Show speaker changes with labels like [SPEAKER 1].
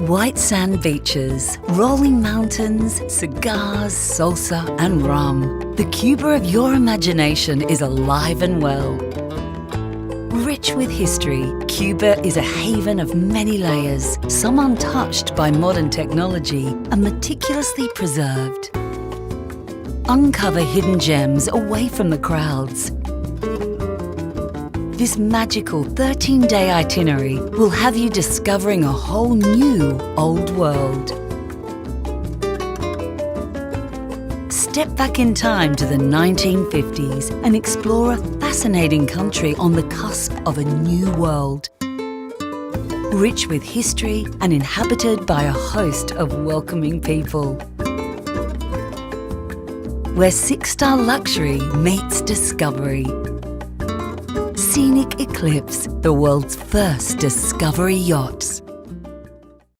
[SPEAKER 1] White sand beaches, rolling mountains, cigars, salsa and rum. The Cuba of your imagination is alive and well. Rich with history, Cuba is a haven of many layers, some untouched by modern technology and meticulously preserved. Uncover hidden gems away from the crowds. This magical 13-day itinerary will have you discovering a whole new old world. Step back in time to the 1950s and explore a fascinating country on the cusp of a new world. Rich with history and inhabited by a host of welcoming people. Where six-star luxury meets discovery. Scenic Eclipse, the world's first discovery yacht.